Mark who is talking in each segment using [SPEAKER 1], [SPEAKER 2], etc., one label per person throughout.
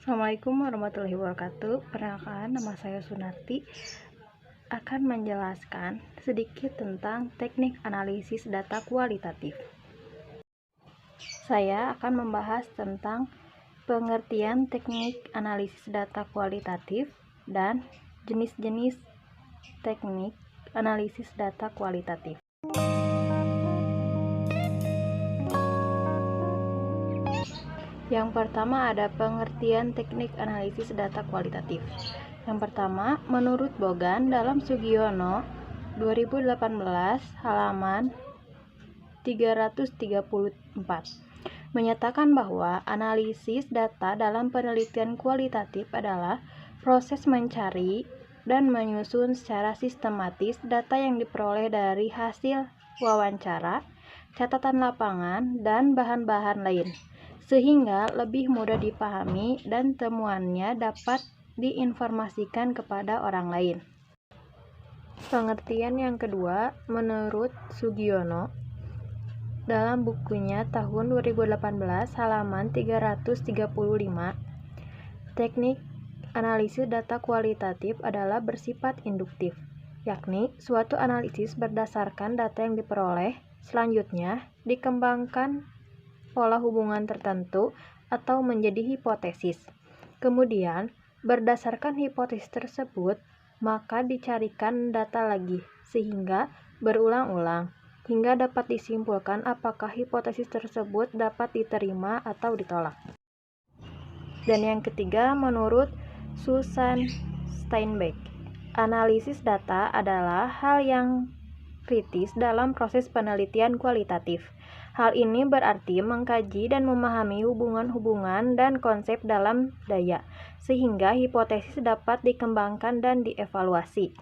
[SPEAKER 1] Assalamualaikum warahmatullahi wabarakatuh. Perkenalkan, nama saya Sunarti akan menjelaskan sedikit tentang teknik analisis data kualitatif. Saya akan membahas tentang pengertian teknik analisis data kualitatif dan jenis-jenis teknik analisis data kualitatif. Yang pertama ada pengertian teknik analisis data kualitatif. Yang pertama, menurut Bogan dalam Sugiono 2018 halaman 334 menyatakan bahwa analisis data dalam penelitian kualitatif adalah proses mencari dan menyusun secara sistematis data yang diperoleh dari hasil wawancara, catatan lapangan, dan bahan-bahan lain, sehingga lebih mudah dipahami dan temuannya dapat diinformasikan kepada orang lain. Pengertian yang kedua, menurut Sugiono dalam bukunya tahun 2018 halaman 335, teknik analisis data kualitatif adalah bersifat induktif, yakni suatu analisis berdasarkan data yang diperoleh, selanjutnya dikembangkan pola hubungan tertentu atau menjadi hipotesis. Kemudian, berdasarkan hipotesis tersebut, maka dicarikan data lagi, sehingga berulang-ulang, hingga dapat disimpulkan apakah hipotesis tersebut dapat diterima atau ditolak. Dan yang ketiga, menurut Susan Steinbeck, analisis data adalah hal yang kritis dalam proses penelitian kualitatif. Hal ini berarti mengkaji dan memahami hubungan-hubungan dan konsep dalam daya, sehingga hipotesis dapat dikembangkan dan dievaluasi.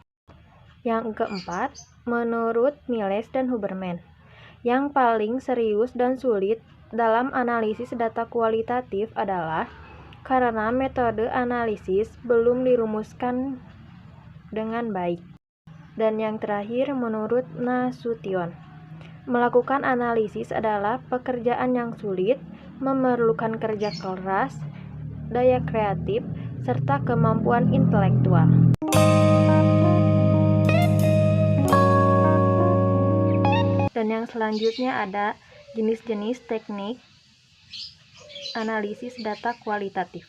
[SPEAKER 1] Yang keempat, menurut Miles dan Huberman, yang paling serius dan sulit dalam analisis data kualitatif adalah karena metode analisis belum dirumuskan dengan baik. Dan yang terakhir, menurut Nasution, melakukan analisis adalah pekerjaan yang sulit, memerlukan kerja keras, daya kreatif, serta kemampuan intelektual. Dan yang selanjutnya ada jenis-jenis teknik analisis data kualitatif.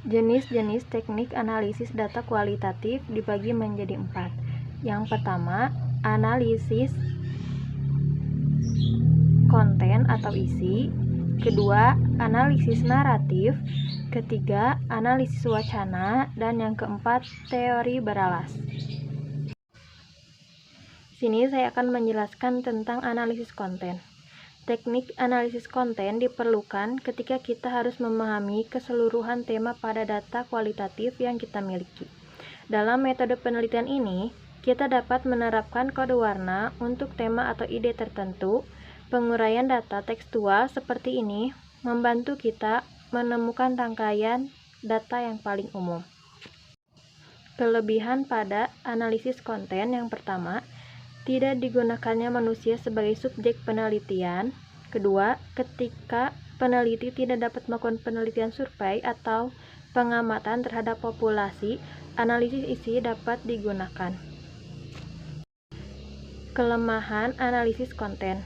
[SPEAKER 1] Jenis-jenis teknik analisis data kualitatif dibagi menjadi 4. Yang pertama, analisis konten atau isi. Kedua, analisis naratif. Ketiga, analisis wacana. Dan yang keempat, teori beralas. Sini saya akan menjelaskan tentang analisis konten. Teknik analisis konten diperlukan ketika kita harus memahami keseluruhan tema pada data kualitatif yang kita miliki. Dalam metode penelitian ini, kita dapat menerapkan kode warna untuk tema atau ide tertentu. Penguraian data tekstual seperti ini membantu kita menemukan rangkaian data yang paling umum. Kelebihan pada analisis konten yang pertama, tidak digunakannya manusia sebagai subjek penelitian. Kedua, ketika peneliti tidak dapat melakukan penelitian survei atau pengamatan terhadap populasi, analisis isi dapat digunakan. Kelemahan analisis konten.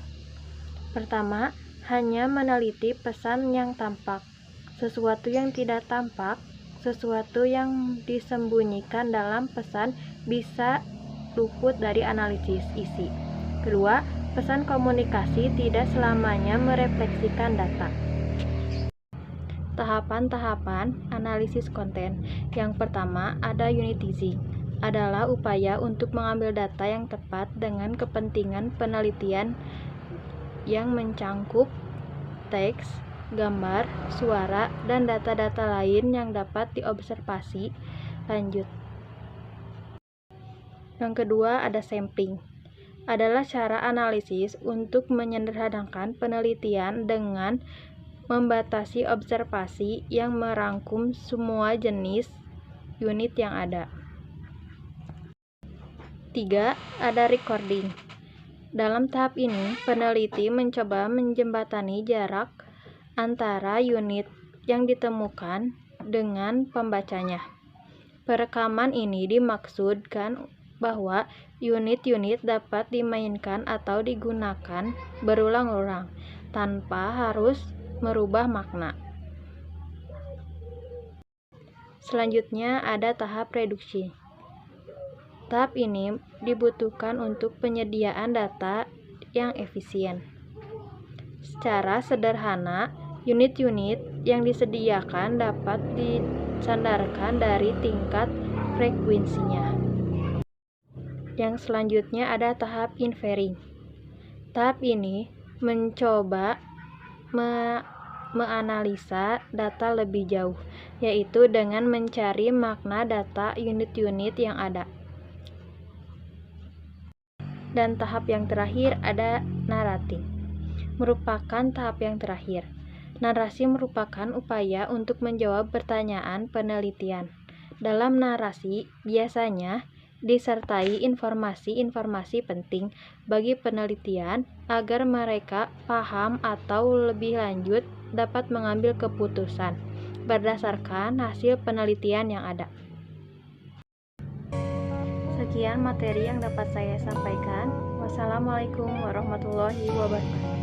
[SPEAKER 1] Pertama, hanya meneliti pesan yang tampak. Sesuatu yang tidak tampak, sesuatu yang disembunyikan dalam pesan bisa luput dari analisis isi. Kedua, pesan komunikasi tidak selamanya merefleksikan data. Tahapan-tahapan analisis konten. Yang pertama, ada unit teasing. Adalah upaya untuk mengambil data yang tepat dengan kepentingan penelitian yang mencangkup teks, gambar, suara, dan data-data lain yang dapat diobservasi. Lanjut. Yang kedua ada sampling. Adalah cara analisis untuk menyederhanakan penelitian dengan membatasi observasi yang merangkum semua jenis unit yang ada. 3. Ada recording. Dalam tahap ini, peneliti mencoba menjembatani jarak antara unit yang ditemukan dengan pembacanya. Perekaman ini dimaksudkan bahwa unit-unit dapat dimainkan atau digunakan berulang-ulang tanpa harus merubah makna. Selanjutnya ada tahap reduksi. Tahap ini dibutuhkan untuk penyediaan data yang efisien. Secara sederhana, unit-unit yang disediakan dapat disandarkan dari tingkat frekuensinya. Yang selanjutnya ada tahap inferring. Tahap ini mencoba menganalisa data lebih jauh, yaitu dengan mencari makna data unit-unit yang ada. Dan tahap yang terakhir ada narasi. Merupakan tahap yang terakhir. Narasi merupakan upaya untuk menjawab pertanyaan penelitian. Dalam narasi, biasanya disertai informasi-informasi penting bagi penelitian agar mereka paham atau lebih lanjut dapat mengambil keputusan berdasarkan hasil penelitian yang ada. Sekian materi yang dapat saya sampaikan. Wassalamualaikum warahmatullahi wabarakatuh.